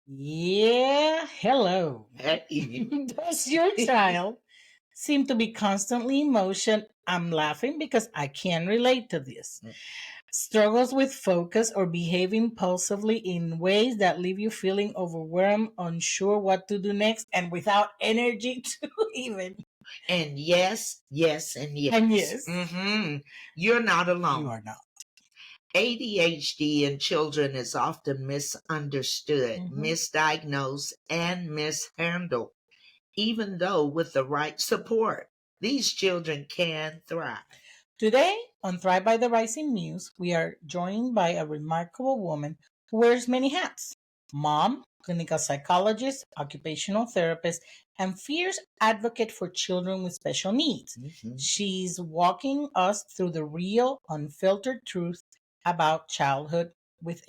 Yeah, hello. Hey. Does your child seem to be constantly in motion? I'm laughing because I can relate to this. Struggles with focus or behave impulsively in ways that leave you feeling overwhelmed, unsure what to do next, and without energy to even. And yes, yes, and yes. And yes, You're not you alone. are not. ADHD in children is often misunderstood, Mhm. misdiagnosed, and mishandled. Even though with the right support, these children can thrive. Today, on Thrive by the Rising Muse, we are joined by a remarkable woman who wears many hats: mom, clinical psychologist, occupational therapist, and fierce advocate for children with special needs. She's walking us through the real, unfiltered truth about childhood with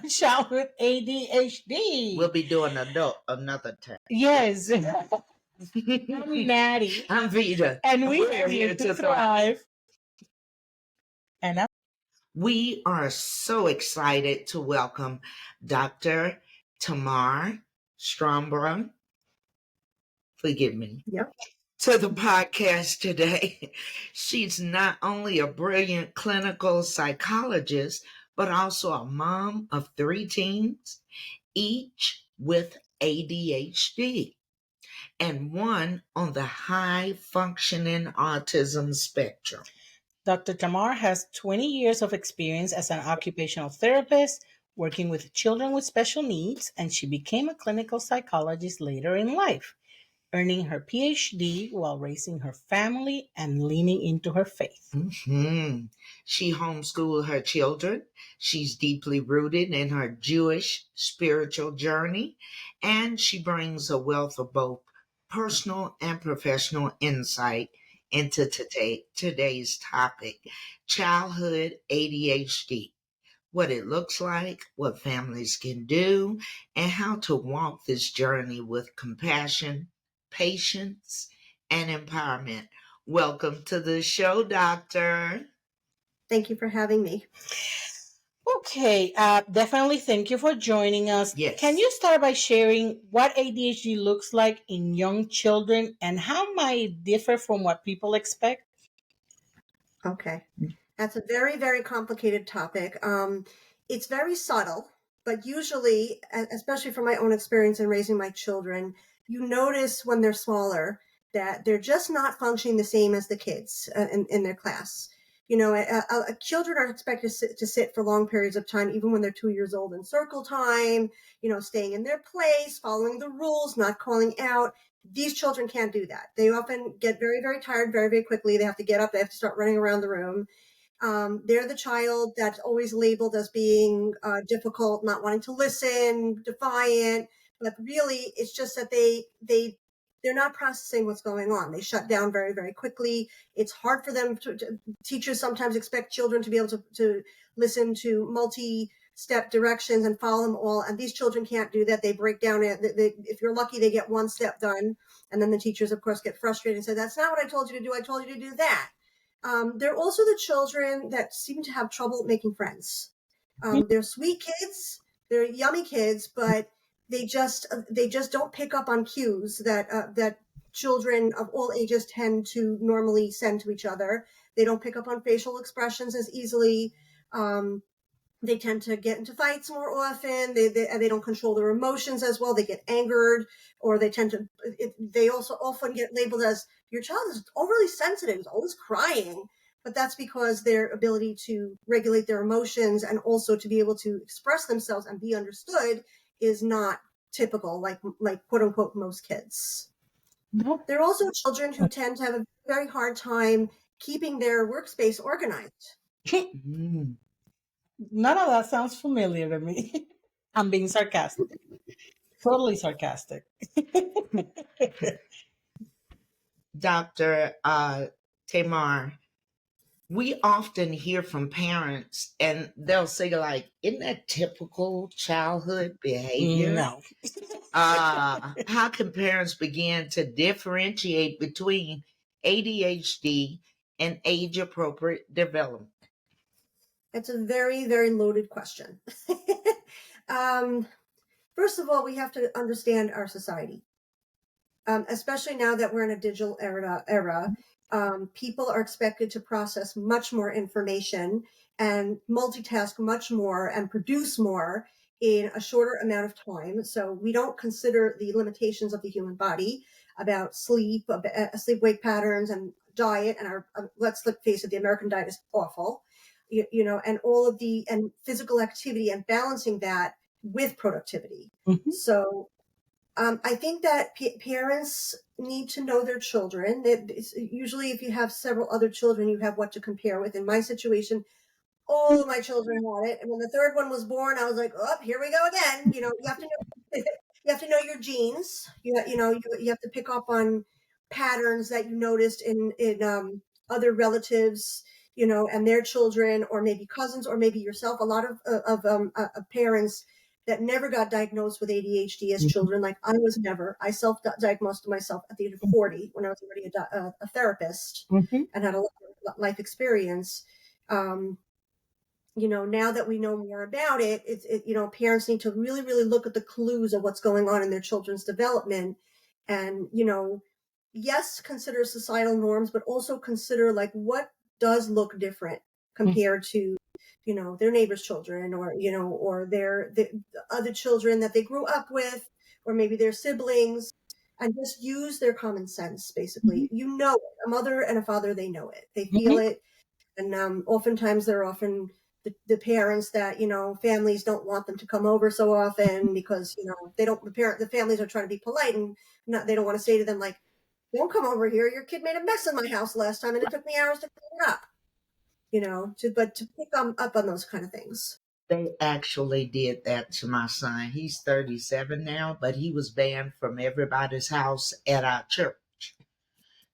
childhood ADHD. We'll be doing another time. Yes, I'm Natty, I'm Vita. and we We're are here here to to thrive. thrive. And I'm We are so excited to welcome Dr. Tamar Shtrambrand, forgive me, Yep. to the podcast today. She's not only a brilliant clinical psychologist, but also a mom of 3 teens, each with ADHD, and one on the high functioning autism spectrum. Dr. Tamar has 20 years of experience as an occupational therapist working with children with special needs, and she became a clinical psychologist later in life, earning her PhD while raising her family and leaning into her faith. She homeschooled her children. She's deeply rooted in her Jewish spiritual journey, and she brings a wealth of both personal and professional insight into today's topic: childhood ADHD, what it looks like, what families can do, and how to walk this journey with compassion, patience, and empowerment. Welcome to the show, Doctor. Thank you for having me. Okay, definitely thank you for joining us. Yes. Can you start by sharing what ADHD looks like in young children and how might it differ from what people expect? Okay. That's a very, very complicated topic. It's very subtle, but usually, especially from my own experience in raising my children, you notice when they're smaller that they're just not functioning the same as the kids in their class. You know, children are expected to sit for long periods of time, even when they're 2 years old, in circle time, staying in their place, following the rules, not calling out. These children can't do that. They often get very, very tired very, very quickly. They have to get up. They have to start running around the room. They're the child that's always labeled as being difficult, not wanting to listen, defiant. But really, it's just that they're not processing what's going on. They shut down very, very quickly. It's hard for them teachers sometimes expect children to be able to listen to multi-step directions and follow them all. And these children can't do that. They break down. If you're lucky, they get one step done. And then the teachers, of course, get frustrated and say, that's not what I told you to do. I told you to do that. They're also the children that seem to have trouble making friends. They're sweet kids. They're yummy kids, but they just don't pick up on cues that children of all ages tend to normally send to each other. They don't pick up on facial expressions as easily. They tend to get into fights more often. They don't control their emotions as well. They get angered, or they also often get labeled as, your child is overly sensitive, is always crying. But that's because their ability to regulate their emotions and also to be able to express themselves and be understood is not typical, like quote unquote most kids. No. There are also children who tend to have a very hard time keeping their workspace organized. None of that sounds familiar to me. I'm being sarcastic. Totally sarcastic. Dr. Tamar, we often hear from parents and they'll say, like, isn't that typical childhood behavior? No. How can parents begin to differentiate between ADHD and age appropriate development? It's a very, very loaded question. First of all, we have to understand our society, especially now that we're in a digital era. People are expected to process much more information and multitask much more and produce more in a shorter amount of time. So we don't consider the limitations of the human body about sleep, sleep-wake patterns, and diet. And our let's face it, the American diet is awful. And all of the and physical activity and balancing that with productivity. Mhm. So I think that parents need to know their children. Usually, if you have several other children, you have what to compare with. In my situation, all of my children had it, and when the third one was born, I was like, "Oh, here we go again." You have to know, you have to know your genes. You have to pick up on patterns that you noticed in other relatives, and their children, or maybe cousins, or maybe yourself. A lot of parents that never got diagnosed with ADHD as Mhm. children, like I was never. I self-diagnosed myself at the age of 40 when I was already a therapist Mhm. and had a lot of life experience. Um, now that we know more about it, parents need to really, really look at the clues of what's going on in their children's development. And, yes, consider societal norms, but also consider like what does look different compared to, their neighbor's children, or the other children that they grew up with, or maybe their siblings, and just use their common sense. Mhm. Basically, a mother and a father, they know it, they feel Mhm. it. And oftentimes they're often the parents that families don't want them to come over so often because they don't the families are trying to be polite, and they don't want to say to them like, don't come over here, your kid made a mess in my house last time and it took me hours to clean it up. But to pick up on those kind of things. They actually did that to my son. He's 37 now, but he was banned from everybody's house at our church.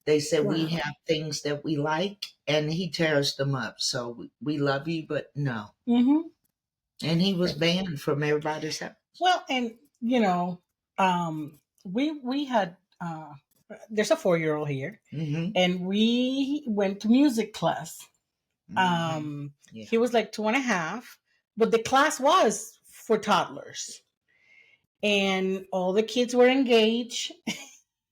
They said we Wow. have things that we like and he tears them up. So we love you, but no. Mhm. And he was banned from everybody's house. Well, and we had there's a 4-year-old here, Mm-hmm. and we went to music class. Mm-hmm. Yeah. He was like 2.5, but the class was for toddlers, and all the kids were engaged.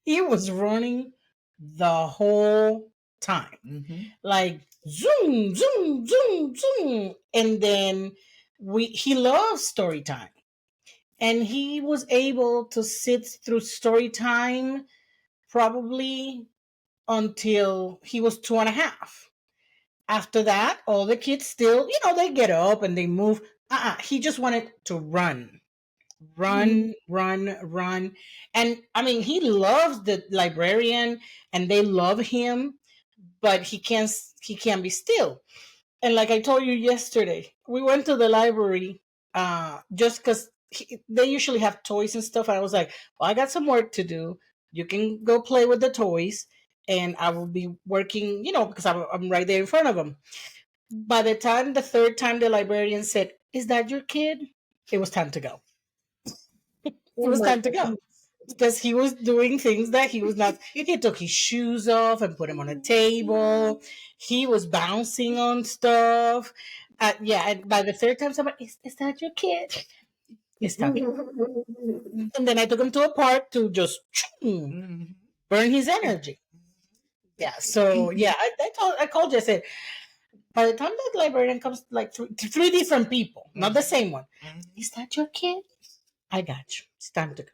He was running the whole time, Mm-hmm. like zoom, zoom, zoom, zoom, and then he loves story time, and he was able to sit through story time probably until he was 2.5. After that, all the kids still, they get up and they move. He just wanted to run, Mhm. run, run, run. And I mean, he loves the librarian and they love him, but he can't be still. And like I told you yesterday, we went to the library just because they usually have toys and stuff. And I was like, well, I got some work to do. You can go play with the toys, and I will be working, because I'm right there in front of them. By the third time the librarian said, "Is that your kid?" It was time to go. It Oh was my time to go. goodness. Because he was doing things that he was not. He took his shoes off and put them on a table. He was bouncing on stuff. Yeah, and by the third time, somebody, is that your kid? It's time to go. And then I took him to a park to just Mm-hmm. burn his energy. Yeah, so yeah, I called you. I said, by the time that librarian comes, like three different people, not the same one. Is that your kid? I got you. It's time to go.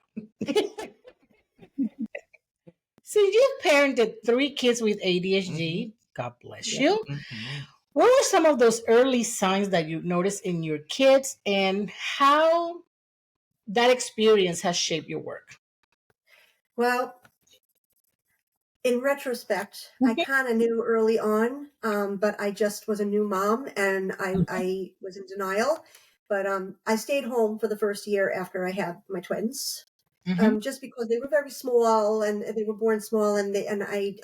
So you've parented 3 kids with Mm-hmm. ADHD. God bless Yeah. you. Mm-hmm. What were some of those early signs that you noticed in your kids, and how that experience has shaped your work? Well, in retrospect, I Mhm. kind of knew early on, but I just was a new mom and I was in denial. But I stayed home for the first year after I had my twins, Mhm. just because they were very small and they were born small, and I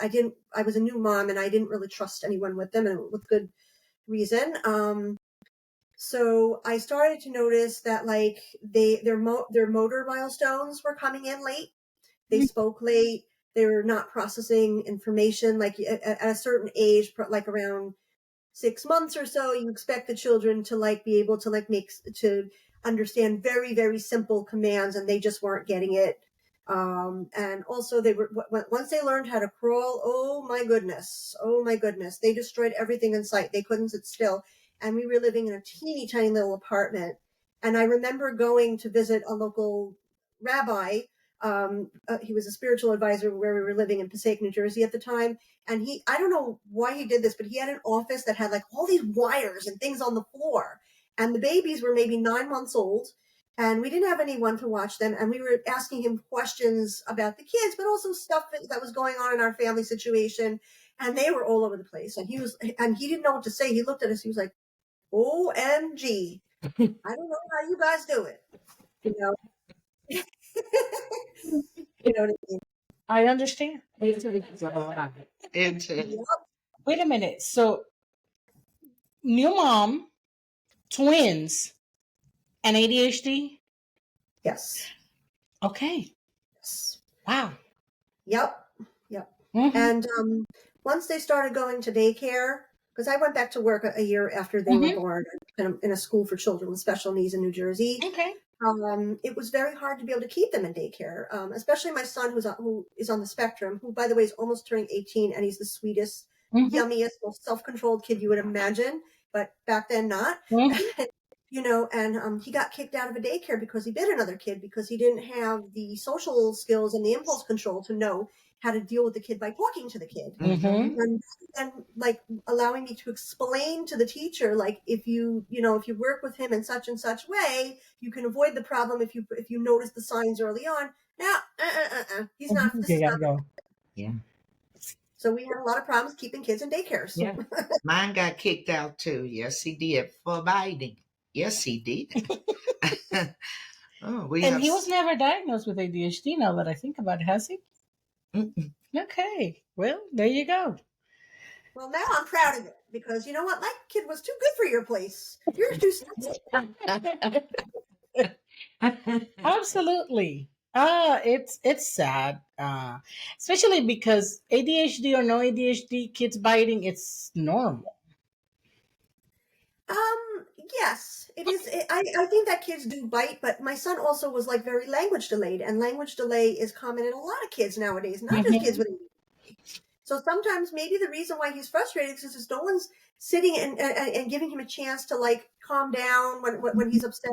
was a new mom and I didn't really trust anyone with them, and with good reason. So I started to notice that like their motor milestones were coming in late. They spoke late. They were not processing information like at a certain age, like around 6 months or so. You expect the children to like be able to like make to understand very, very simple commands, and they just weren't getting it. And also once they learned how to crawl, oh my goodness, they destroyed everything in sight. They couldn't sit still. And we were living in a teeny tiny little apartment. And I remember going to visit a local rabbi. He was a spiritual advisor where we were living in Passaic, New Jersey at the time. And I don't know why he did this, but he had an office that had like all these wires and things on the floor. And the babies were maybe 9 months old. And we didn't have anyone to watch them. And we were asking him questions about the kids, but also stuff that was going on in our family situation. And they were all over the place. And he didn't know what to say. He looked at us. He was like, OMG. I don't know how you guys do it. You know, you know what I mean? I understand. It's Yep. Wait a minute. So, new mom, twins, and ADHD? Yes. Okay. Yes. Wow. Yep. Mhm. And once they started going to daycare, because I went back to work a year after they were born in a school for children with special needs in New Jersey. Okay. It was very hard to be able to keep them in daycare, especially my son who is on the spectrum, who, by the way, is almost turning 18, and he's the sweetest, yummiest, most self-controlled kid you would imagine, but back then not. You know, and he got kicked out of a daycare because he bit another kid because he didn't have the social skills and the impulse control to know how to deal with the kid by talking to the kid. And like allowing me to explain to the teacher, like if you work with him in such and such way, you can avoid the problem if you notice the signs early on. Now, he's not. This is not. Go. Yeah. So we had a lot of problems keeping kids in daycares. Yeah. Mine got kicked out too. Yes, he did, for biting. Yes, he did. He was never diagnosed with ADHD, now that I think about it, has he? Mm-mm. Okay. Well, there you go. Well, now I'm proud of it because you know what? My kid was too good for your place. You're too Absolutely. It's sad. Especially because ADHD or no ADHD, kids biting, it's normal. Yes, it is. I think that kids do bite, but my son also was like very language delayed, and language delay is common in a lot of kids nowadays, not just kids with ADHD. So sometimes maybe the reason why he's frustrated is because no one's sitting and giving him a chance to like calm down when he's upset,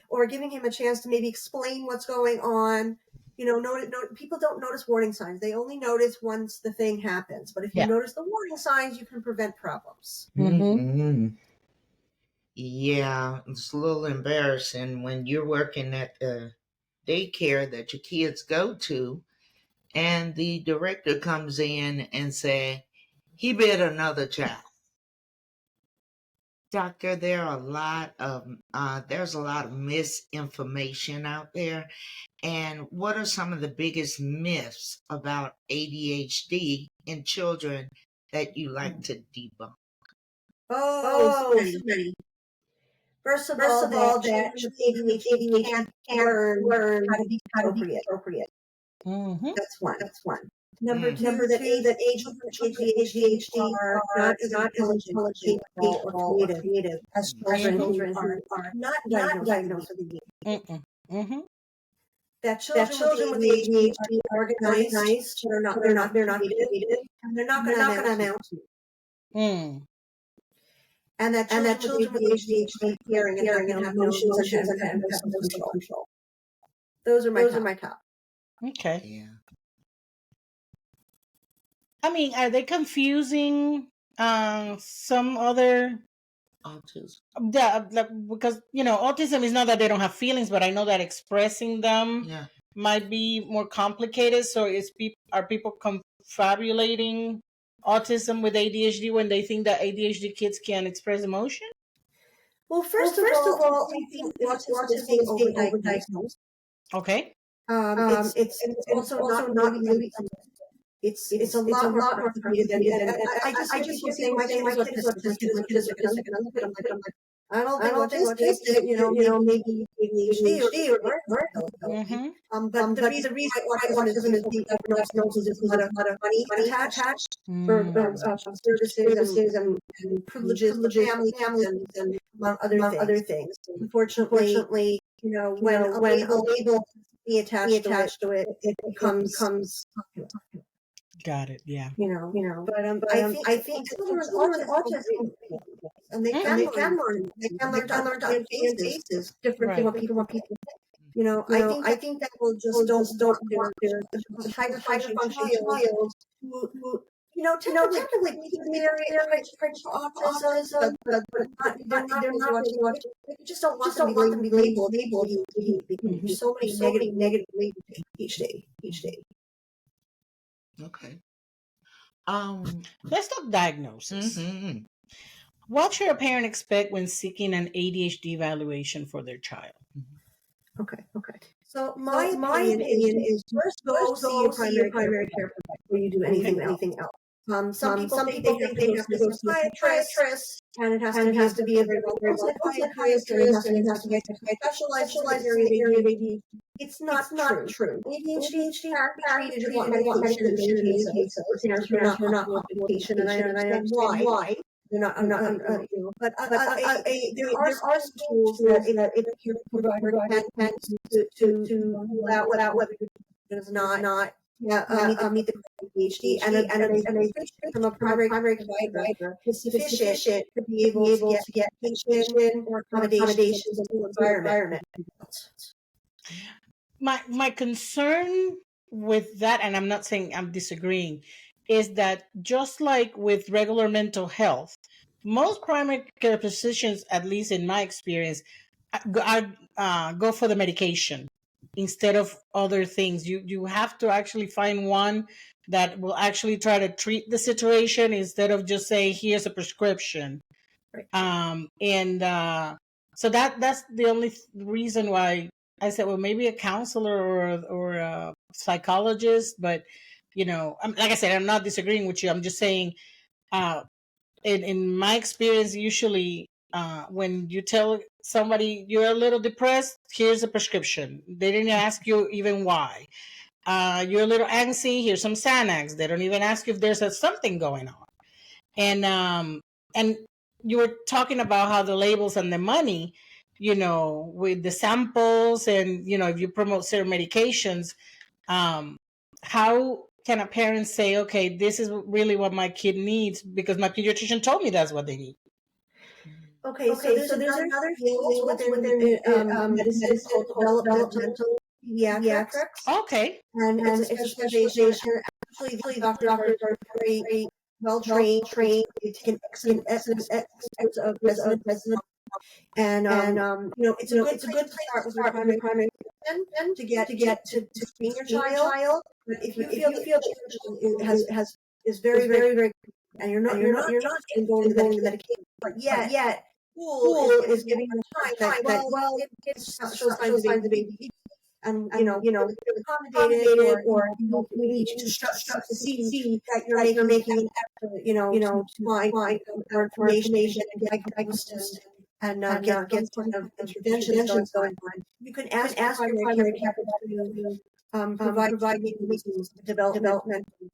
or giving him a chance to maybe explain what's going on. You know, people don't notice warning signs. They only notice once the thing happens. But if you notice the warning signs, you can prevent problems. Yeah, it's a little embarrassing when you're working at the daycare that your kids go to, and the director comes in and say, he bit another child. Doctor, there's a lot of misinformation out there. And what are some of the biggest myths about ADHD in children that you like to debunk? Oh, so many. First of all, that ADHD can't learn how to be appropriate. That's one. Number two, that ADHD are not as intelligent, capable, or creative as children who are not diagnosed with ADHD. That children with ADHD are organized, but they're not creative, and they're not going to amount to. And that children with ADHD caring and have emotions and have self-control. Those are my top. Okay. Yeah. I mean, are they confusing some other Autism? Because autism is not that they don't have feelings, but I know that expressing them might be more complicated. So are people confabulating autism with ADHD when they think that ADHD kids can express emotion? Well, first of all, I think autism is being overdiagnosed. Okay. It's also not really. It's a lot more complicated than I just keep saying my kid is autistic, and I look at him like I don't think autistic, maybe ADHD or but the reason why autism is being diagnosed is a lot of money attached for services and privileges for families and among among other other things. things. Unfortunately, when a label be attached to it, it becomes popular. Got it. Yeah. But I think children with autism, and they can learn to understand faces different Right. from what people think. I think that people just don't want their higher function child who technically they're autism, but they're not really autism. They just don't want them to be labeled ADHD because there's so many negative labels each day. Okay. Let's talk diagnosis. Mhm. What should a parent expect when seeking an ADHD evaluation for their child? Okay. So my opinion is first go see your primary care provider before you do anything else. Some people think they have to go see a psychiatrist, and it has to be a very well psychiatrist, and it has to be specialized area of ADHD. It's not true. ADHD can be treated with medication in case of parents who are not comfortable with medication, and I understand why. They're not, but there are some tools that if your provider can to rule out whether it does not meet the ADHD, and a from a primary provider is sufficient to be able to get medication or accommodations in the environment. My concern with that, and I'm not saying I'm disagreeing, is that just like with regular mental health, most primary care physicians, at least in my experience, go for the medication instead of other things. You have to actually find one that will actually try to treat the situation instead of just say here's a prescription. Right. So that's the only reason why I said, well, maybe a counselor or a psychologist. But like I said, I'm not disagreeing with you. I'm just saying, in my experience, usually when you tell somebody you're a little depressed, here's a prescription. They didn't ask you even why. You're a little angsty, here's some Xanax. They don't even ask you if there's something going on. And you were talking about how the labels and the money, with the samples, and if you promote certain medications, how can a parent say, okay, this is really what my kid needs because my pediatrician told me that's what they need? Okay, so there's another field within medicine called developmental pediatrics. Okay. And it's a specialization. Actually, doctors are very well trained, taken excellent of resident. And it's a good place to start with your primary physician to get to screen your child. But if you feel that your child is very good, and you're not going to medication, but yet school is giving you time that it's shows signs of ADHD, and accommodated, or we need to see that you're making an effort, to find more information and get diagnosis and get some kind of interventions going on. You can ask your primary care provider to provide you with developmental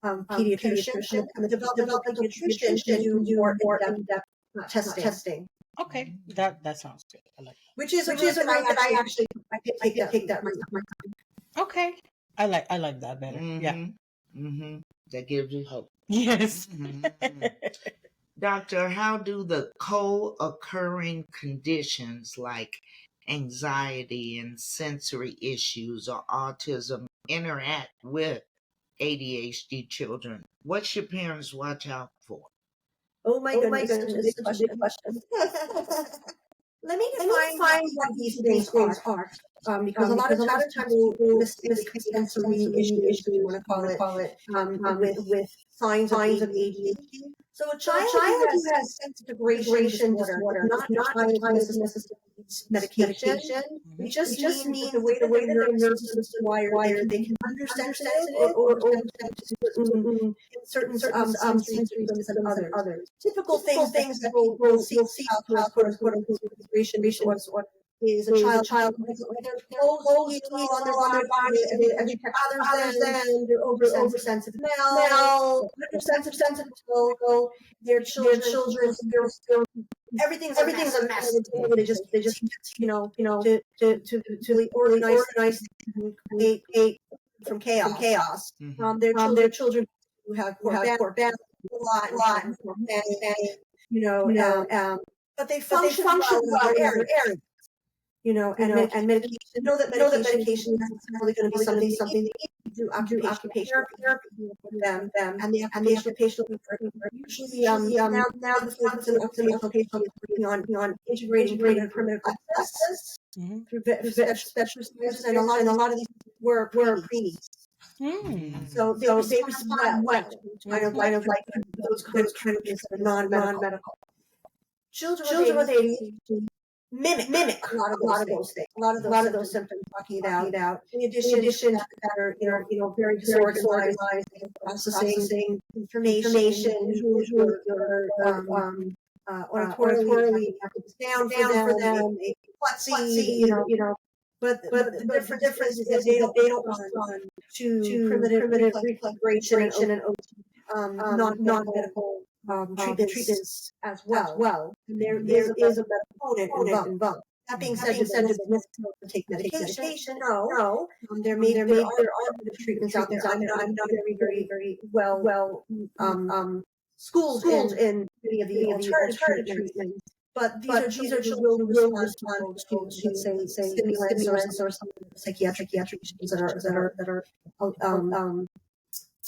pediatrician, and the developmental pediatrician can do more in-depth testing. Okay, that sounds good. I like that. Which is a route that I actually take that route. Okay, I like that better. Yeah. That gives you hope. Yes. Doctor, how do the co-occurring conditions like anxiety and sensory issues or autism interact with ADHD children? What should parents watch out for? Oh my goodness, it's such a big question. Let me define what these things are. Because a lot of times people mistake sensory issues, if you want to call it, with signs of ADHD. So a child who has sensory integration disorder, not a child who necessarily needs medication. We just mean the way their nervous system is wired, they can understand sensitive or certain sensory systems than others. Typical things that we'll see out quote unquote integration disorder is a child with their clothes on their body, every bothers them, they're oversensitive to smell, undersensitive to their children, everything's a mess. They just to organize and create from chaos. Their children who have poor balance a lot and poor management, but they function well in other areas. And medication. Know that medication is necessarily going to be something that you do occupational therapy with them, and the occupational therapy usually now the focus in occupational therapy is working on integrating primitive access through specialist nurses, and a lot of these were preemies. So they respond well, kind of like those kind of treatments that are non-medical. Children with ADHD mimic a lot of those things, a lot of those symptoms talking about. In addition to that, are very disorganized, processing information, visually auditorily down for them, klutzy, But the difference is that they don't respond to primitive reflection and non-medical treatments as well. And there is a component involved. That being said, does it necessarily take medication? No. There are treatments out there. I'm not very well schooled in many of the alternative treatments. But these are children who will respond to let's say stimulants or some psychiatric issues that are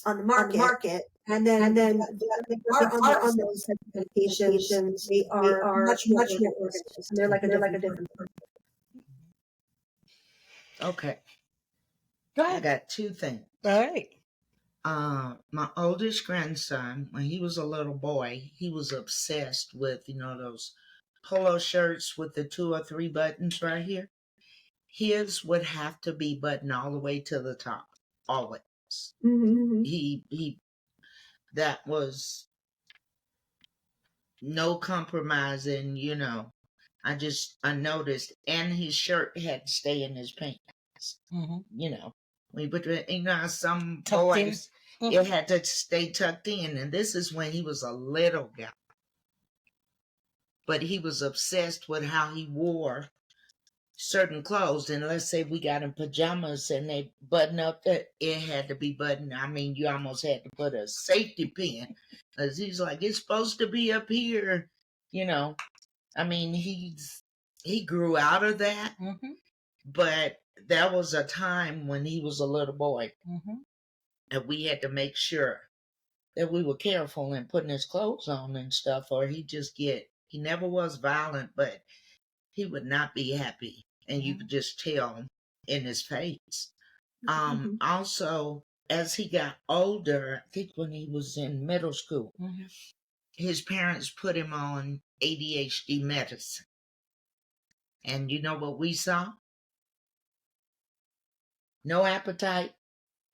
on the market. And then they are on those medications. They are much more organized. And they're like a different person. Okay. Go I ahead. got two things. All right. My oldest grandson, when he was a little boy, he was obsessed with, those polo shirts with the 2 or 3 buttons right here. His would have to be buttoned all the way to the top, always. He that was no compromising, I noticed, and his shirt had to stay in his pants. We put some boys it had to stay tucked in, and this is when he was a little guy. But he was obsessed with how he wore certain clothes, and let's say we got him pajamas and they button up, that it had to be buttoned. I mean, you almost had to put a safety pin, because he's like, it's supposed to be up here. I mean, he grew out of that, but there was a time when he was a little boy, and we had to make sure that we were careful in putting his clothes on and stuff, or he never was violent, but he would not be happy. And you could just tell in his face. Also, as he got older, I think when he was in middle school, his parents put him on ADHD medicine. And you know what we saw? No appetite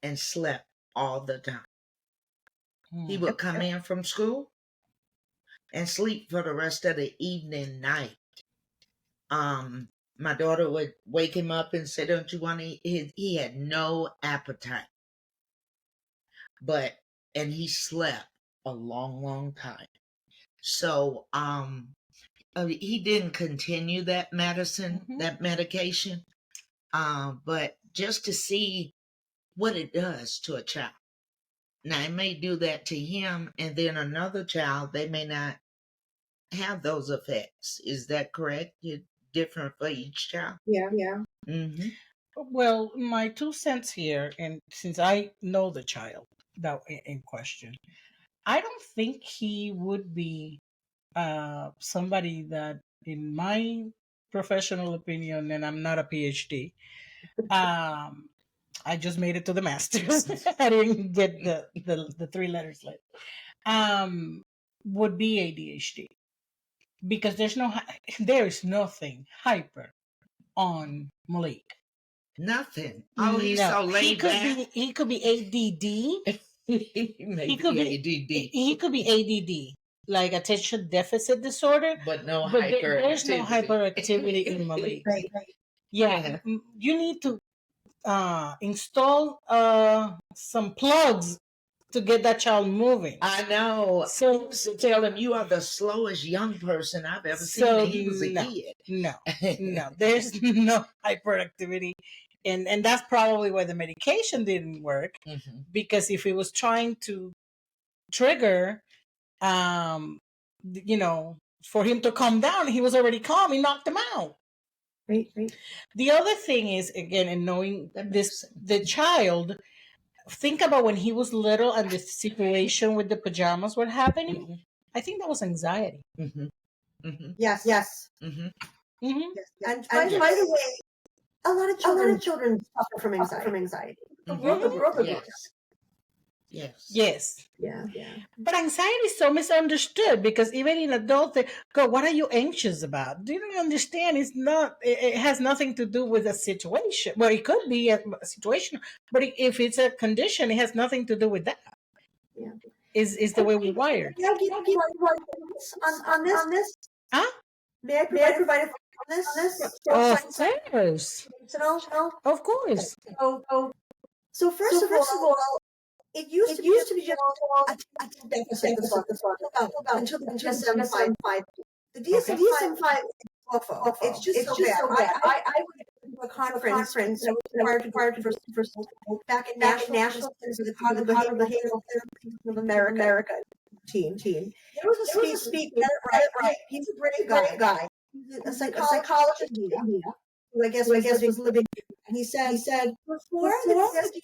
and slept all the time. He would come in from school and sleep for the rest of the evening, night. My daughter would wake him up and say, don't you want to eat? He had no appetite. And he slept a long, long time. So, he didn't continue that medicine, that medication. But just to see what it does to a child. Now, it may do that to him, and then another child, they may not have those effects. Is that correct? It's different for each child? Yeah. Well, my 2 cents here, and since I know the child that in question, I don't think he would be somebody that, in my professional opinion, and I'm not a PhD, I just made it to the master's. I didn't get the 3 letters left. Would be ADHD, because there is nothing hyper on Malik. Nothing. Oh, he's so laid back. He could be ADD. He could be ADD. He could be ADD, like attention deficit disorder. But there's no hyperactivity in Malik. Right. Yeah, you need to install some plugs to get that child moving. I know. So- I used to tell him, you are the slowest young person I've ever seen. So And he was a no, kid. no, there's no hyperactivity. And that's probably why the medication didn't work, Mhm. because if it was trying to trigger, for him to calm down, he was already calm. He knocked him out. Right. The other thing is, again, in knowing That makes this, sense. the child, think about when he was little and the situation with the pajamas were happening. Mhm. I think that was anxiety. Mhm. Mhm. Yes. Mhm. Mm-hmm. Yes. And by the way, a lot of children suffer from anxiety. Mhm. Both of Yes. us. Yes. Yes. Yeah. But anxiety is so misunderstood, because even in adults, they go, "What are you anxious about?" Do you don't understand? It's not. It has nothing to do with a situation. Well, it could be a situation, but if it's a condition, it has nothing to do with that. Yeah. Is the way we're wired. May I give on this? Huh? May I provide a on this? Of course. No. Of course. So first of all, it used to be just a deficit. Until the DSM-5. The DSM-5 is awful. It's just so bad. I went to a conference that was required to first back in National Center for the Cognitive Behavioral Therapy of America team. There was a speaker, right? He's a brave guy. He's a psychologist in India, who I guess was living. And he said before the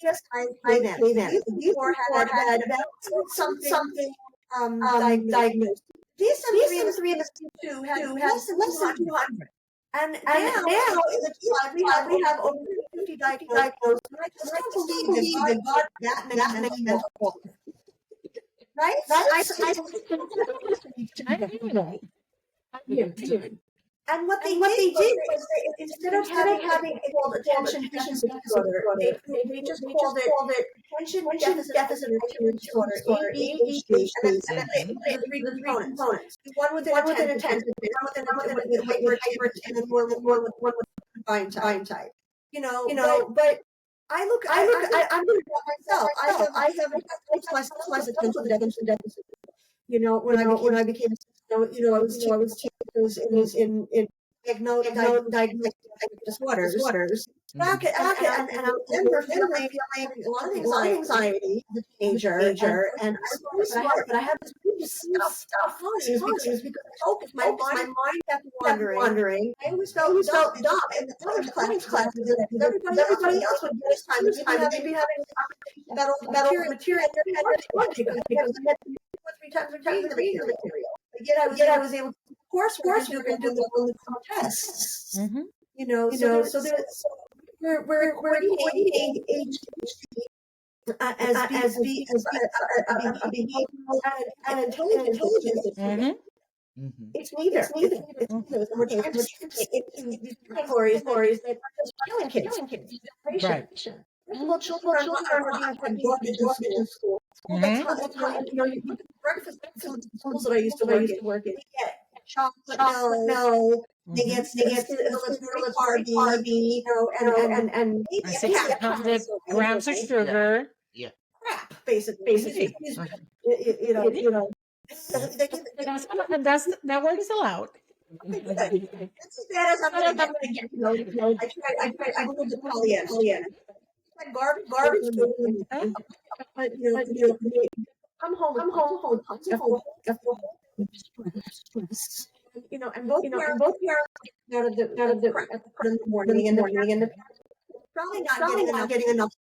DSM-5 came in, before had something diagnosed. DSM-3 and the 2 had less than 200. And now in the DSM we have over 50 diagnosed. And I just don't believe that God that many mental illnesses. Right? And what they did was instead of having it called attention deficit disorder, they just called it attention deficit disorder, ADHD, and then they put three components. One with an attention, one with hyper, and then one with combined type. But I'm going to myself. I have myself attention deficit. When I became, I was in diagnosed disorders. Back and I remember feeling a lot of anxiety as a teenager, and I had this really stuff because my mind kept wandering. I always felt dumb in the other classes because everybody else would get this time they'd be having about all the material in their head because I had 2 or 3 times reading the material. But yet I was able to coursework and do the tests. Mm-hmm. So we're equating ADHD as a behavioral and intelligence. Mm-hmm. Mhm. It's neither. And we're trying to into these categories that are just killing kids. Right. Well, children are being garbage in school. Mhm. That's how you put the breakfast in some of the schools that I used to work in. They get chocolate milk. They get very carby, and And 600 grams of sugar. crap, basically. They give That word is allowed. it's as bad as I'm gonna get. I moved to Pollyanna. Like garbage food. But come home. And both parents out of the in the morning, and the probably not getting enough.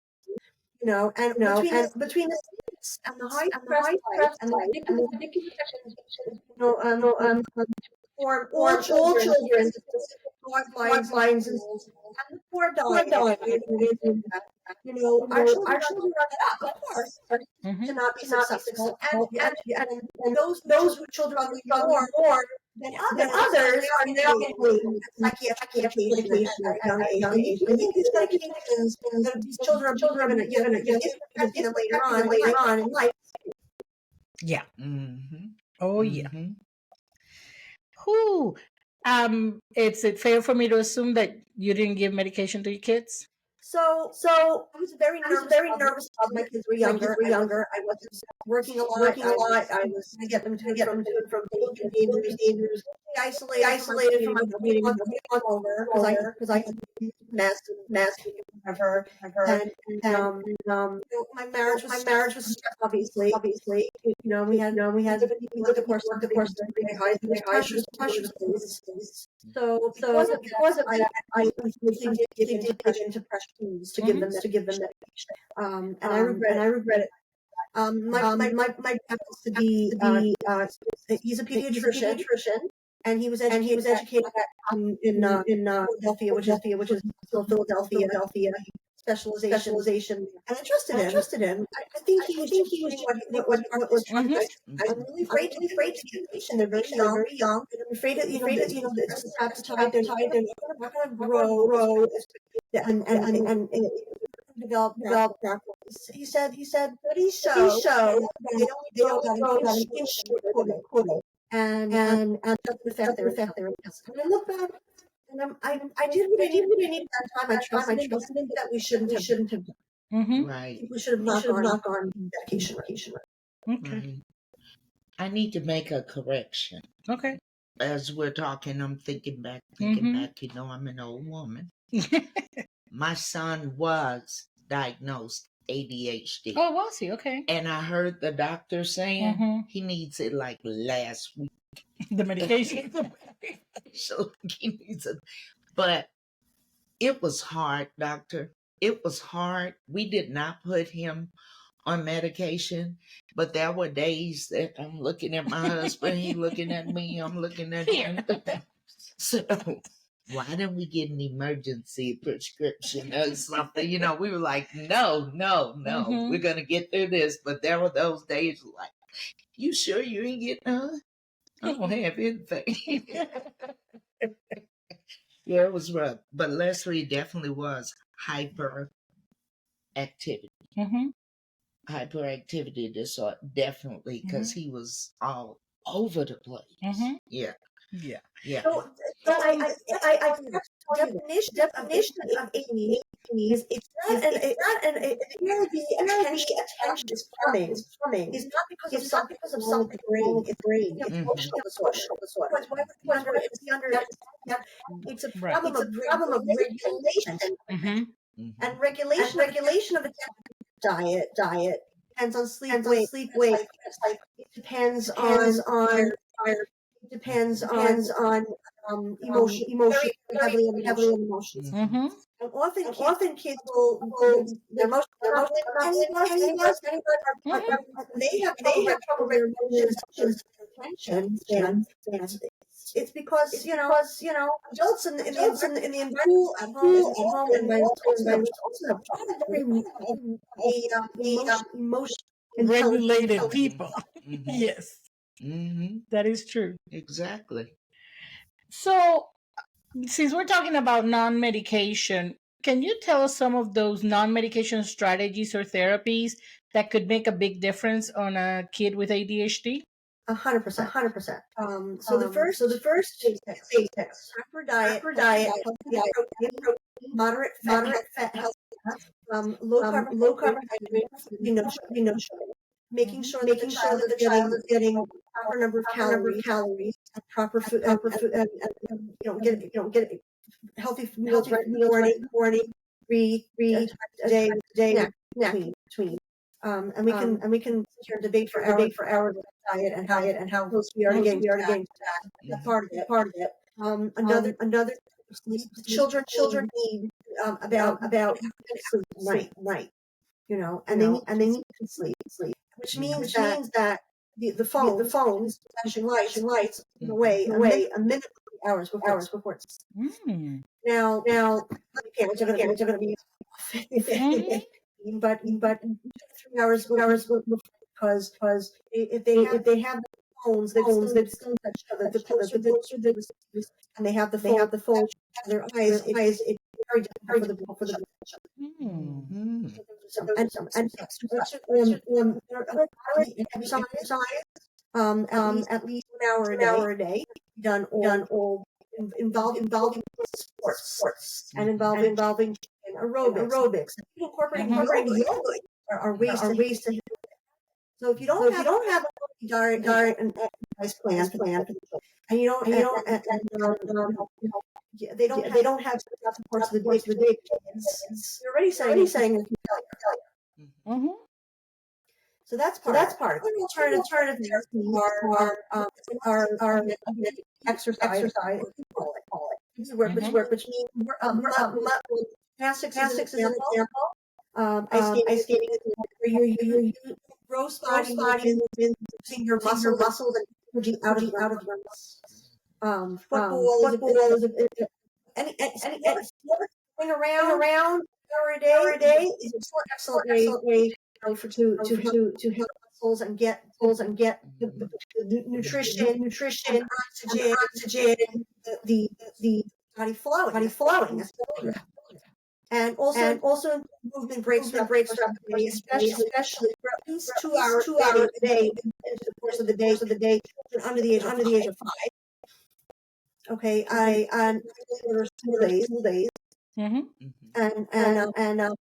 And between the stress and the high stress and the ridiculous, for all children, lines and the poor dog. Our children run it up, of course, to not be successful. And those who children struggle more than others are now getting psychiatric medication at young age. I think these medications that these children are going to get them later on in life. Yeah. Mm-hmm. Oh, yeah. Mm-hmm. Is it fair for me to assume that you didn't give medication to your kids? So I was very nervous about my kids were younger. I wasn't working a lot. I was trying to get them from dangerous, isolated from my community, over because I had mess, whatever. My marriage was stressful, obviously. We had the course of very high pressure schools. So because of that, I usually did give into pressure schools to give them medication. And I regret it. My dad used to be he's a pediatrician, and he was educated in Philadelphia, which is still Philadelphia. Specialization, and I trusted him. I think he was doing what was right. I'm really afraid to get patient. They're very young. I'm afraid that it's tied. They're not going to grow and develop. He said, studies show they don't grow that in short, and doesn't affect their impact. And I look back. And I did what I needed that time. I trusted him that we shouldn't have done. Mm-hmm. Right. We should have not gone medication. Okay. Right. I need to make a correction. Okay. As we're talking, I'm thinking back. I'm an old woman. My son was diagnosed ADHD. Oh, was he? Okay. And I heard the doctor saying Mhm. he needs it like last week. The medication. So he needs it. But it was hard, doctor. It was hard. We did not put him on medication, but there were days that I'm looking at my husband, he looking at me, I'm looking at him. So why don't we get an emergency prescription or something? We were like, no, Mhm. we're going to get through this. But there were those days like, you sure you ain't getting none? I don't have anything. Yeah, it was rough. But Leslie definitely was hyperactivity. Mm-hmm. Hyperactivity disorder, definitely, because he was all over the place. Mm-hmm. Yeah. Yeah. So I definition of ADHD is it's not an really attention is forming. It's not because of something wrong with the brain. It's emotional disorder. It's it's a problem of regulation. Mm-hmm. And regulation of the diet depends on sleep weight. It depends on emotion, heavily on emotions. Mm-hmm. And often kids will their emotions they have trouble with their emotions attention spans. It's because adults in the environment at home environment also have emotion Regulated people. Mhm. Yes, that is true. Exactly. So, since we're talking about non-medication, can you tell us some of those non-medication strategies or therapies that could make a big difference on a kid with ADHD? 100%. So the first basics: proper diet, healthy protein, moderate fat, healthy low carbohydrate, no sugar. Making sure that the child is getting proper number of calories, and proper food, get healthy meals right in the morning, 3 a day between. And we can sit here and debate for hours about diet and how close we are to getting to that part of it. Another children need about sleep at night, and they need to sleep, which means that the phone is flashing lights away a minute, hours before it's Mm. now parents are going to be but 3 hours before, because if they have the phones, they've still the closer and they have the phone to their eyes, it's very difficult for the Mm. and exercise at least 1 hour a day done all involving sports and involving aerobics. Incorporating yoga are ways to. So if you don't have a diet and exercise plan, and you don't, they don't have supports of the day, you're already saying a failure. Mm-hmm. So that's part. Alternative are exercise. Which means gymnastics is an example. Ice skating is where you gross body movement, using your muscles and energy out of your muscles. Football is any going around every day is an excellent way to help muscles and get the nutrition, oxygen, the body flowing. And also movement breaks throughout the day, especially for at least 2 hours a day into the course of the day, under the age of 5. Okay, I school days, Mm-hmm. and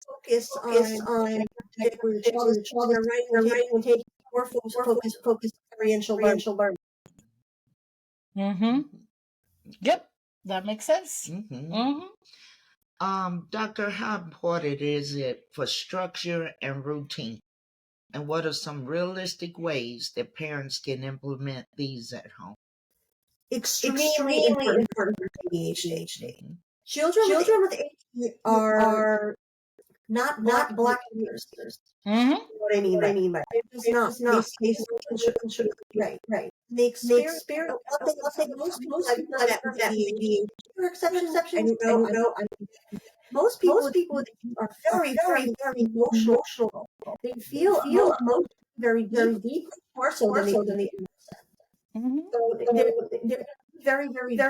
focus on where the child is writing will take more focus experiential learning. Mm-hmm. Yep, that makes sense. Mm-hmm. Mm-hmm. Doctor, how important is it for structure and routine? And what are some realistic ways that parents can implement these at home? Extremely important for ADHD. Mm-hmm. Children with ADHD are not black ears. Mm-hmm. What I mean by that. It's not. Right. They experience most people I've met with ADHD. There are exceptions, most people with ADHD are very emotional. They feel emotions very deep, more so than the Mm-hmm. so they're very deep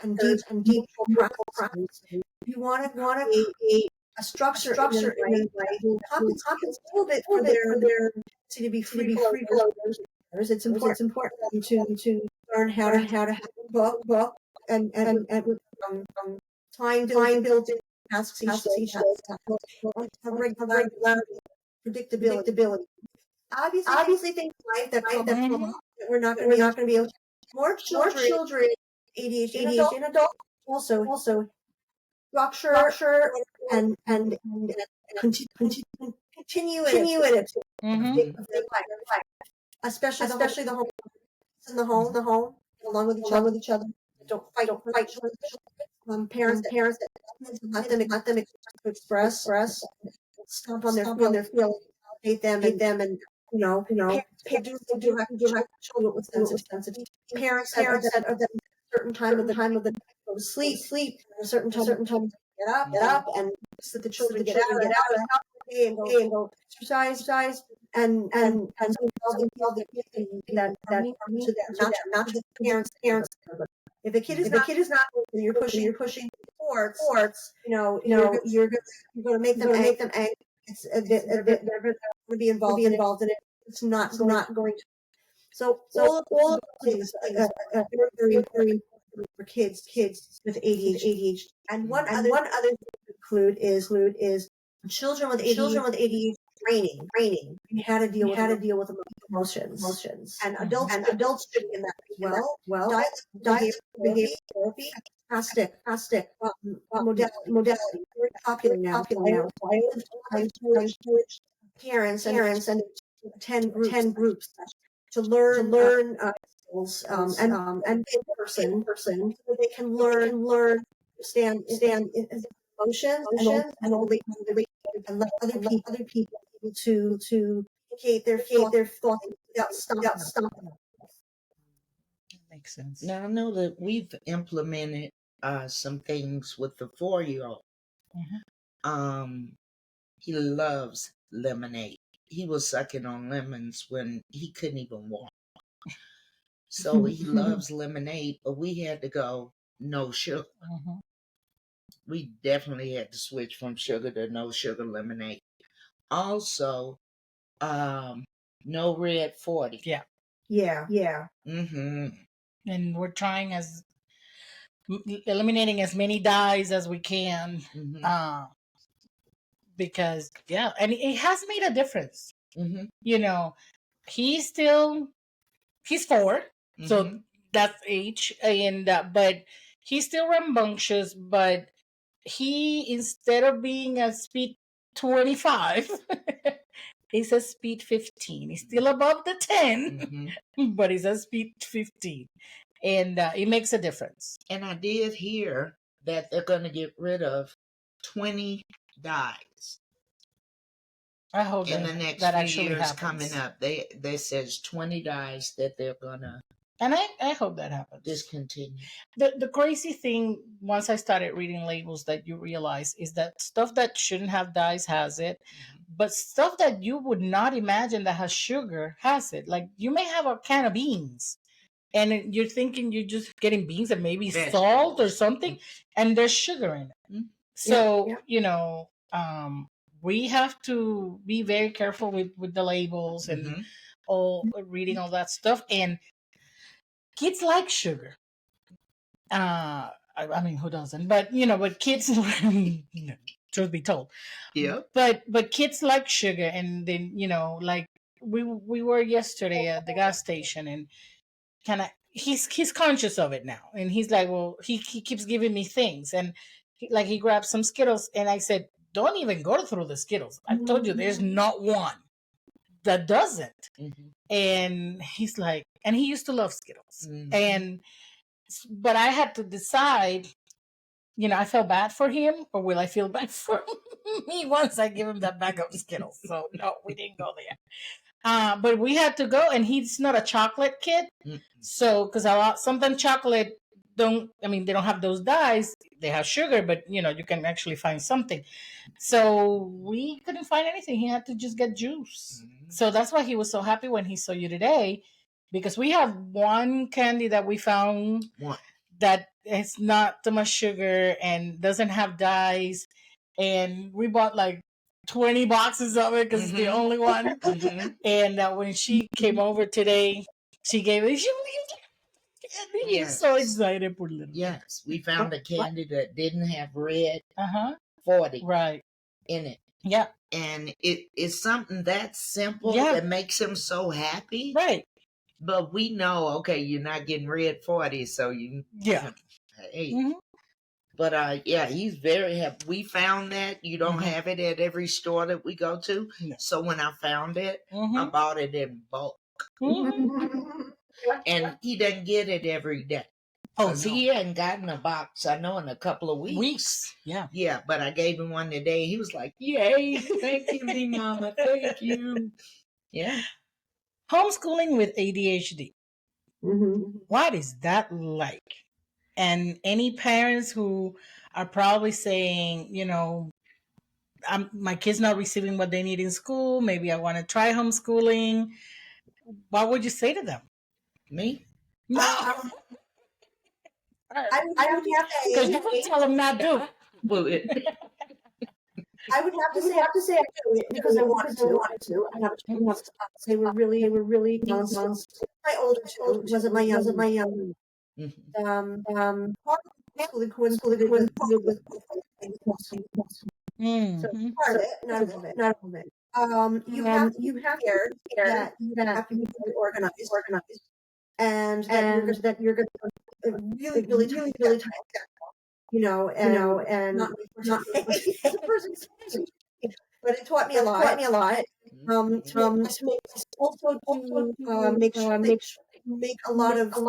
and deep practices. If you want to create a structure in their life, compensate a little bit for their to be free floaters. It's important for them to learn how to have a book and time built in tasks each day, have regularity, predictability. Obviously things like that come up that we're not going to be able to. More children, ADHD and adults also structure and continue it of their life, especially the home in the home along with each other. Don't fight. Parents that let them express, stomp on their feelings, validate them, and parents do have to show children with sensitivity. Parents that are at a certain time of the go to sleep, at a certain time get up, and so that the children get out of the house and go exercise and so involve the kids in that to them, not just parents. If the kid is not working, you're pushing sports. You're going to make them angry. They're going to be involved in it. It's not going to. So all of these things are very important for kids with ADHD. And one other thing to include is children with ADHD training how to deal with emotions. And adults should be in that as well. Diet therapy, fantastic modality, very popular now. I encourage parents and attend groups to learn skills and in person so they can learn stand emotions and relate and let other people to indicate their thoughts without stopping them. Makes sense. Now, I know that we've implemented some things with the 4-year-old. Mm-hmm. He loves lemonade. He was sucking on lemons when he couldn't even walk. So he loves lemonade, but we had to go no sugar. Mm-hmm. We definitely had to switch from sugar to no sugar lemonade. Also, no red 40. Yeah. Yeah. Mm-hmm. And we're trying as eliminating as many dyes as we can, Mm-hmm. because and it has made a difference. Mm-hmm. You know, he's 4, so Mm-hmm. that's age, and but he's still rambunctious, but he, instead of being a speed 25, he's a speed 15. He's still above the 10, Mm-hmm. but he's a speed 15, and it makes a difference. And I did hear that they're going to get rid of 20 dyes I hope in the next that few actually years happens. coming up. They says 20 dyes that they're going to And I hope that happens. discontinue. The crazy thing, once I started reading labels, that you realize is that stuff that shouldn't have dyes has it, but stuff that you would not imagine that has sugar has it. Like, you may have a can of beans, and you're thinking you're just getting beans and maybe salt or something, and there's sugar in it. So we have to be very careful with the labels and all reading all that stuff. And kids like sugar. I mean, who doesn't? But but kids, truth be told, Yeah. But kids like sugar, and then like we were yesterday at the gas station, and kind of he's conscious of it now, and he's like, well, he keeps giving me things, and he grabbed some Skittles, and I said, don't even go through the Skittles. I told you, there's not one that doesn't. And he's like, and he used to love Skittles, but I had to decide, I felt bad for him, or will I feel bad for me once I give him that bag of Skittles? So no, we didn't go there. But we had to go, and he's not a chocolate kid. So, because sometimes chocolate they don't have those dyes. They have sugar, but you can actually find something. So we couldn't find anything. He had to just get juice. So that's why he was so happy when he saw you today, because we have one candy that we found that has not too much sugar and doesn't have dyes, and we bought like 20 boxes of it because it's the only one. And when she came over today, she gave it. He's so excited, poor little. Yes, we found a candy that didn't have red 40 in it. Yeah. And it's something that simple that makes him so happy. Right. But we know, okay, you're not getting red 40, so you hey. But he's very happy. We found that you don't have it at every store that we go to. So when I found it, I bought it in bulk. And he doesn't get it every day. Because he hadn't gotten a box, I know, in a couple of weeks. Yeah. Yeah, but I gave him one today. He was like, yay, thank you, Mama, thank you. Yeah. Homeschooling with ADHD. What is that like? And any parents who are probably saying, my kid's not receiving what they need in school, maybe I want to try homeschooling, what would you say to them? Me? No. I would have to say, because you can tell them not to. I would have to say I do it because I wanted to. I have to say we're really my older two, wasn't my young. Part of schooling coincided with so part of it, not all of it. You have scared that you have to be organized, and that you're going to really tight. And not the person, but it taught me a lot. Also to make a lot of for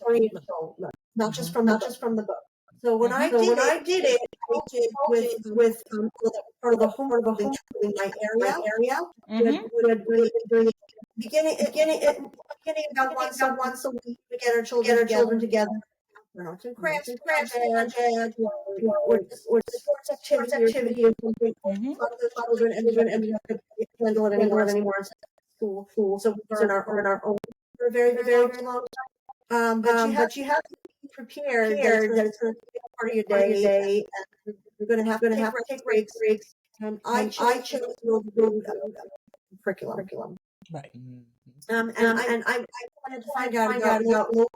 oriental, not just from the book. So when I did it with for the homework in my area, during beginning about once a week to get our children together. Arts and crafts, or sports activity or something. A lot of the children ended up handle it anymore in school. So we were in our own for a very long time. But you have to be prepared that it's going to be a part of your day. And you're going to have to take breaks. And I chose to build a curriculum. Right. And I wanted to find out about local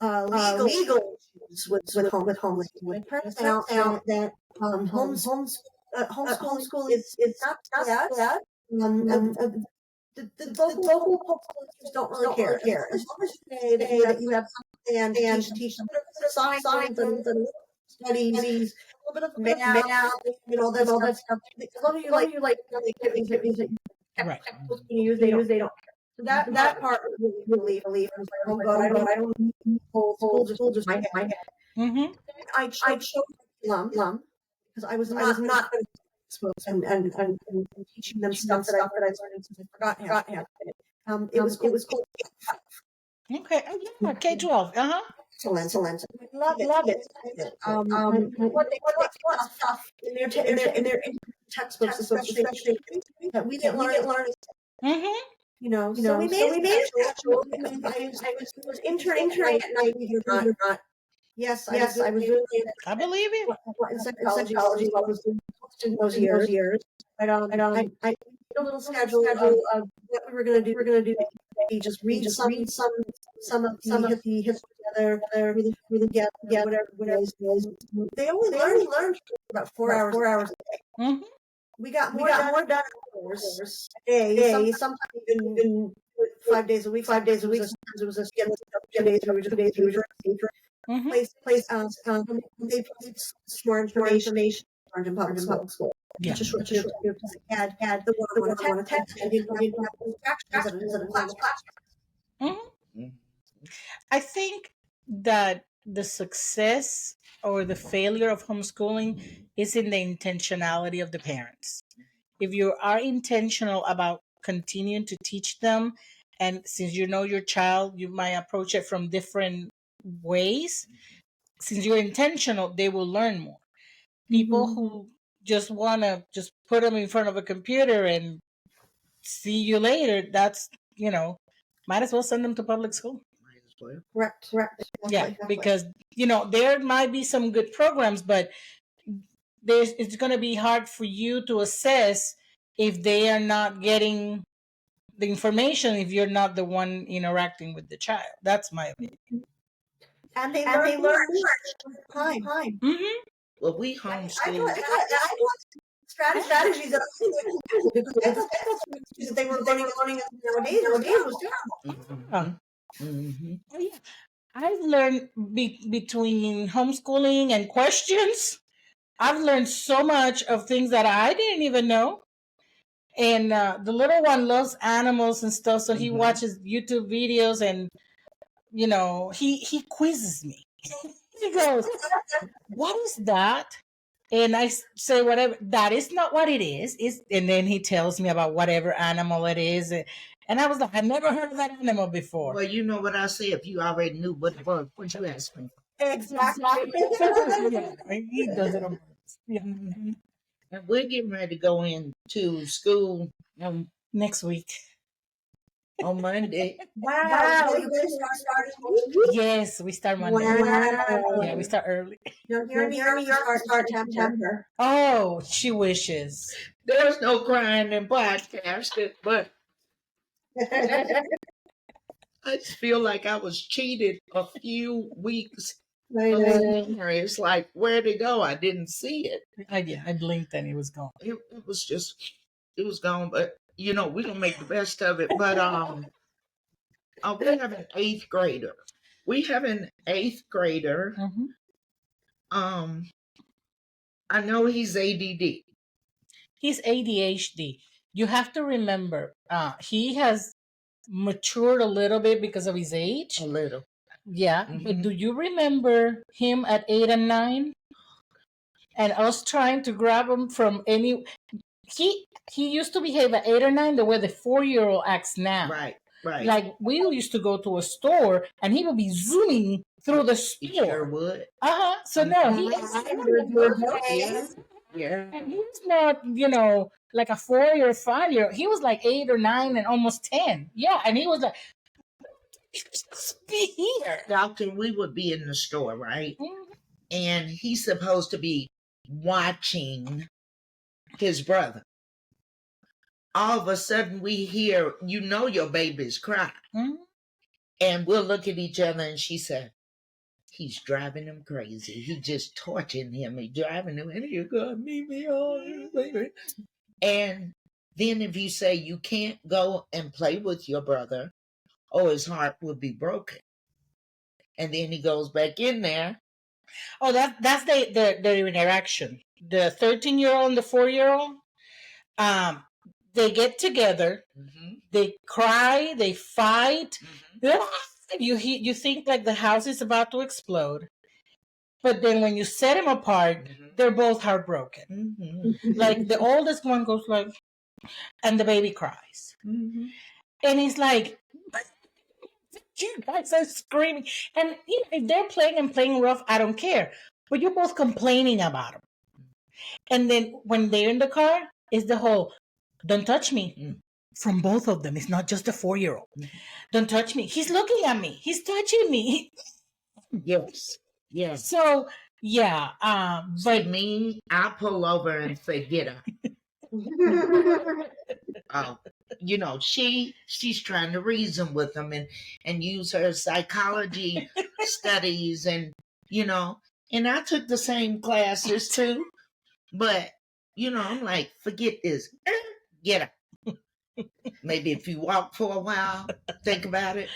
legal issues with homeschooling. It turns out that homeschooling is not bad. The local homeschoolers don't really care. As long as you say that you have something to teach them science and studies, a little bit of math, and all that stuff. As long as you like activities that you Right. textbooks can use, they don't. So that part was really relief. I was like, oh God, I don't need whole school just my head. Mm-hmm. I chose Lum because I was not good at textbooks and teaching them stuff that I learned since I forgot half of it. It was called Okay. Oh, yeah. K-12. Uh-huh. excellence. I love it. What they stuff in their textbooks, especially that we didn't learn. Mm-hmm. So we made it actual. I was interning at night, believe it or not. Yes, I was doing I believe you. in psychology while I was in those years. But I made a little schedule of what we were going to do. We're going to do just read some of the history together, really get whatever it is. They only learned about 4 hours. Mm-hmm. We got more done a day. Sometimes even 5 days a week. Sometimes it was just 2 days. We were just Mm-hmm. place they placed more information in public school. Yeah. Just had the one text and didn't have fractions in the class. Mm-hmm. I think that the success or the failure of homeschooling is in the intentionality of the parents. If you are intentional about continuing to teach them, and since you know your child, you might approach it from different ways. Since you're intentional, they will learn more. People who just want to just put them in front of a computer and see you later, that's, might as well send them to public school. Correct. Yeah, because there might be some good programs, but it's going to be hard for you to assess if they are not getting the information if you're not the one interacting with the child. That's my opinion. And they learn more time. Mm-hmm. Well, we I homeschool. strategies that I thought that they were learning nowadays was terrible. Oh. Mm-hmm. Oh, yeah. I've learned between homeschooling and questions. I've learned so much of things that I didn't even know. And the little one loves animals and stuff, so he watches YouTube videos, and he quizzes me. He goes, "What is that?" And I say, "Whatever. That is not what it is." And then he tells me about whatever animal it is, and I was like, "I never heard of that animal before." Well, you know what I say. If you already knew what it was, what you ask me? Exactly. Yeah, he does it on purpose. Yeah. And we're getting ready to go into school Next week. on Monday. Wow. You guys starting? Yes, we start Monday. Wow. Yeah, we start early. Here in New York, start September. Oh, she wishes. There's no crying in podcast, but I just feel like I was cheated a few weeks. It's like, where'd it go? I didn't see it. I blinked and it was gone. It was just, it was gone. But we're gonna make the best of it. But we have an eighth grader. Mm-hmm. I know he's ADD. He's ADHD. You have to remember, he has matured a little bit because of his age. A little. Yeah, but do you remember him at 8 and 9? And us trying to grab him from any. He used to behave at 8 or 9 the way the 4-year-old acts now. Right. Like we used to go to a store and he would be zooming through the He sure store. would. So no, he Yeah. and he's not, like a 4 or 5-year. He was like 8 or 9 and almost 10. Yeah, and he was like, "Be here." Doctor, we would be in the store, right? And he's supposed to be watching his brother. All of a sudden we hear, your baby's crying. And we'll look at each other and she said, he's driving him crazy. He just torturing him. He driving him, and you're going to meet me on. And then if you say you can't go and play with your brother, oh, his heart will be broken. And then he goes back in there. Oh, that's their interaction. The 13-year-old and the 4-year-old, they get together, they cry, they fight. You think like the house is about to explode, but then when you set them apart, they're both heartbroken. Like the oldest one goes like, and the baby cries, and he's like, you guys are screaming. And if they're playing rough, I don't care. But you're both complaining about them. And then when they're in the car, it's the whole, don't touch me. From both of them. It's not just the 4-year-old. Don't touch me. He's looking at me. He's touching me. Yes. So, yeah. But me, I pull over and say, get her. She's trying to reason with them and use her psychology studies and I took the same classes too, but I'm like, forget this, get her. Maybe if you walk for a while, think about it,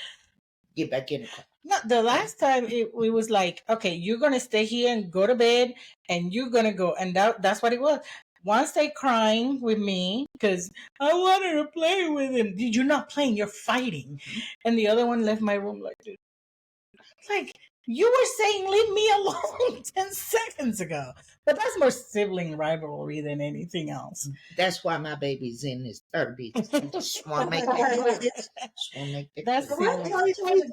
get back in the car. No, the last time we was like, okay, you're gonna stay here and go to bed, and you're gonna go, and that's what it was. Once they crying with me because I wanted to play with him. You're not playing, you're fighting. And the other one left my room like this. Like, you were saying leave me alone 10 seconds ago. But that's more sibling rivalry than anything else. That's why my baby's in his 30s. Just want to make it. That's I want to tell you a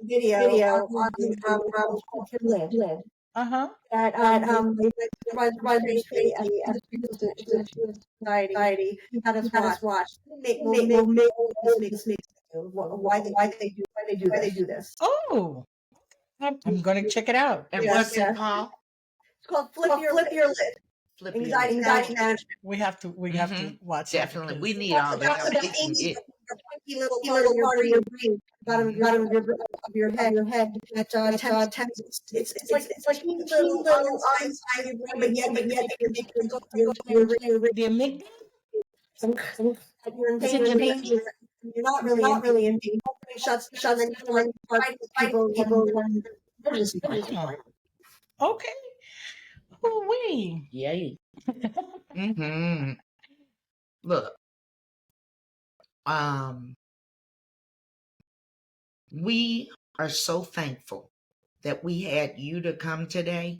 video on Live. That society had us watch. Why they do this? Oh, I'm gonna check it out. And what's it called? It's called Flip Your Lid. Anxiety management. We have to watch. Definitely, we need all the help we can get. Little part of your brain, bottom of your head. It's like little eyes inside your brain, but yet The amygdala. You're in danger. You're not really in danger. Shuts and people when Okay. Oh wait. Yay. Look. We are so thankful that we had you to come today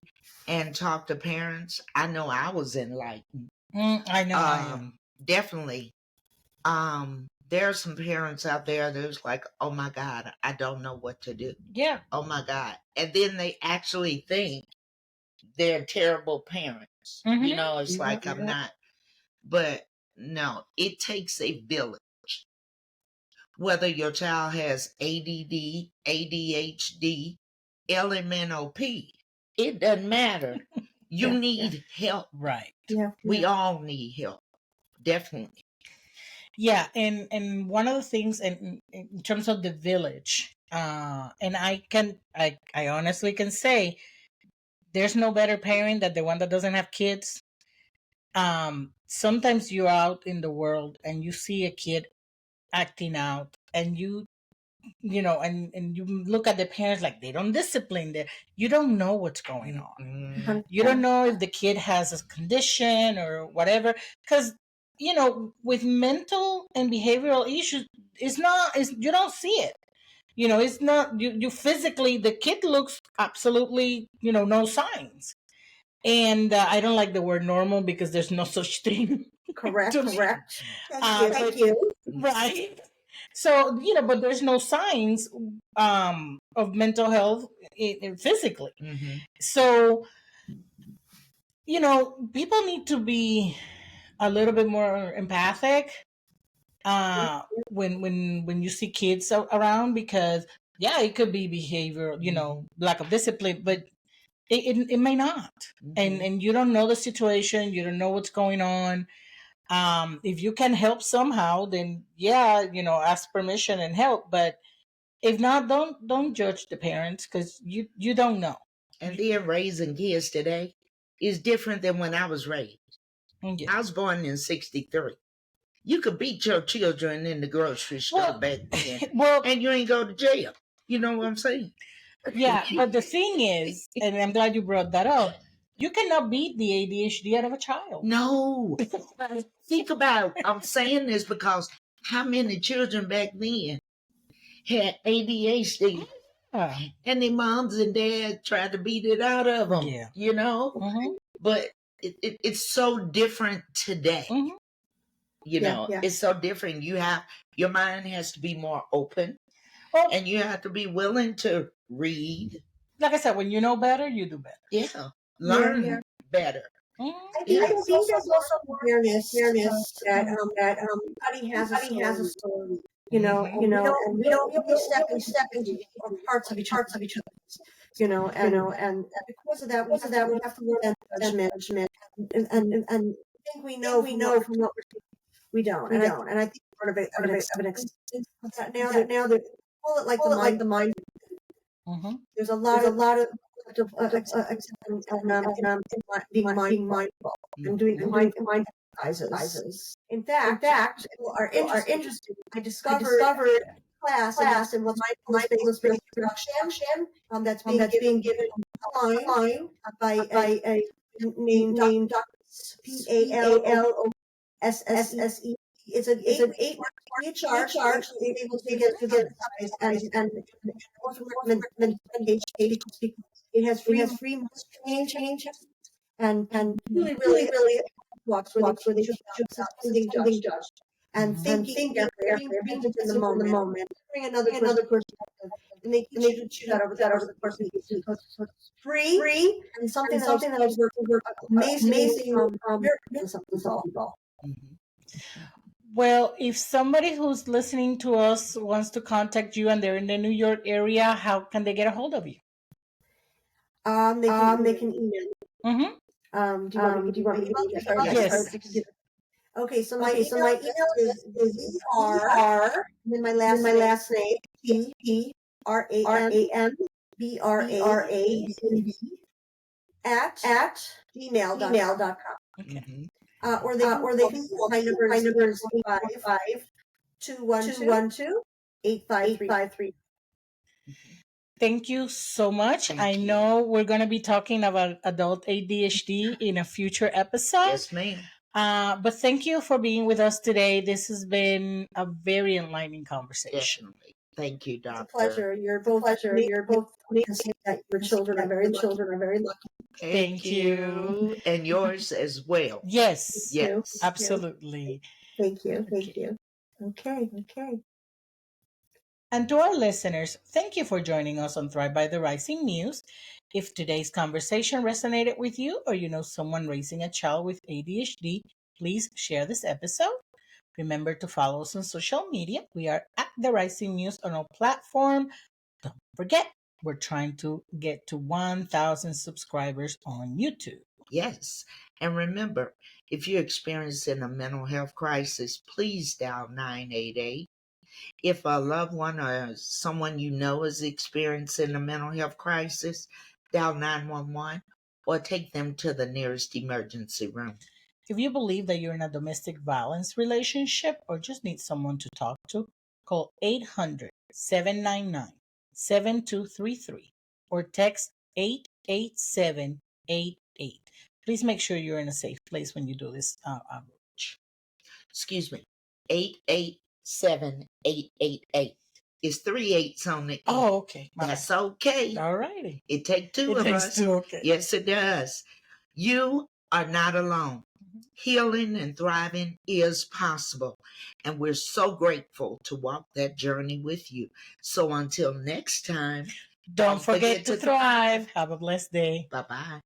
and talk to parents. I know I was enlightened. I know I am. Definitely. There are some parents out there that's like, oh my God, I don't know what to do. Yeah. Oh my God. And then they actually think they're terrible parents. It's like I'm not. But no, it takes a village. Whether your child has ADD, ADHD, LMNOP, it doesn't matter. You need help. Right. Yeah. We all need help. Definitely. Yeah, and one of the things in terms of the village, and I honestly can say there's no better parent than the one that doesn't have kids. Sometimes you're out in the world and you see a kid acting out, and you look at the parents like they don't discipline them. You don't know what's going on. You don't know if the kid has a condition or whatever, because with mental and behavioral issues, you don't see it. It's not you physically, the kid looks absolutely no signs. And I don't like the word normal because there's no such thing. Correct. Thank you. Right. So, but there's no signs of mental health physically. So, people need to be a little bit more empathic when you see kids around, because it could be behavioral, lack of discipline, but it may not. And you don't know the situation, you don't know what's going on. If you can help somehow, then ask permission and help. But If not, don't judge the parents because you don't know. And then raising kids today is different than when I was raised. Yeah. I was born in 63. You could beat your children in the grocery store back then, well, and you ain't go to jail. You know what I'm saying? yeah, but the thing is, and I'm glad you brought that up, you cannot beat the ADHD out of a child. No. Think about, I'm saying this because how many children back then had ADHD and their moms and dads tried to beat it out of them, Yeah. you know? Mm-hmm. But it's so different today. Mm-hmm. You know, it's so different. Your mind has to be more open, and you have to be willing to read. Like I said, when you know better, you do better. Yeah, learn better. I think there's also awareness that everybody has a story. You know, and we don't really step into parts of each other. You know, and because of that, we have to learn judgment, and I think we know from what we don't, and I think part of an experience now that call it like the mind. Mm-hmm. There's a lot of being mindful and doing mind exercises. In fact, people are interested. I discovered class and what mindfulness-based instruction that's being given online by a named Dr. PALOSSE. It's an 8-week charge able to get and recommendation. It has free training and really walks where they choose something judge and thinking being in the moment, bring another perspective, and they teach you to choose that over the course of the week. So it's free and something that has worked amazing people. Well, if somebody who's listening to us wants to contact you and they're in the New York area, how can they get a hold of you? They can email. Mm-hmm. Do you want me to email? Yes. Okay, so my email is R and then my last name PRANBRAND at gmail.com. Okay. Or they can call my number is 212-8533. Thank you so much. I know we're going to be talking about adult ADHD in a future episode. Yes, ma'am. But thank you for being with us today. This has been a very enlightening conversation. Definitely. Thank you, Doctor. It's a pleasure. You're both amazing. That your children are very lucky. Thank you. And yours as well. Yes. Yes. Absolutely. Thank you. Okay. And to our listeners, thank you for joining us on Thrive by the Rising Muse. If today's conversation resonated with you or you know someone raising a child with ADHD, please share this episode. Remember to follow us on social media. We are at The Rising Muse on our platform. Don't forget, we're trying to get to 1,000 subscribers on YouTube. Yes. And remember, if you're experiencing a mental health crisis, please dial 988. If a loved one or someone you know is experiencing a mental health crisis, dial 911 or take them to the nearest emergency room. If you believe that you're in a domestic violence relationship or just need someone to talk to, call 800-799-7233 or text 88788. Please make sure you're in a safe place when you do this outreach. Excuse me, 88788. It's 3 8s on the end. Oh, okay. That's okay. All righty. It takes two of us. Okay. Yes, it does. You are not alone. Healing and thriving is possible. And we're so grateful to walk that journey with you. So until next time, don't forget to thrive. Have a blessed day. Bye-bye.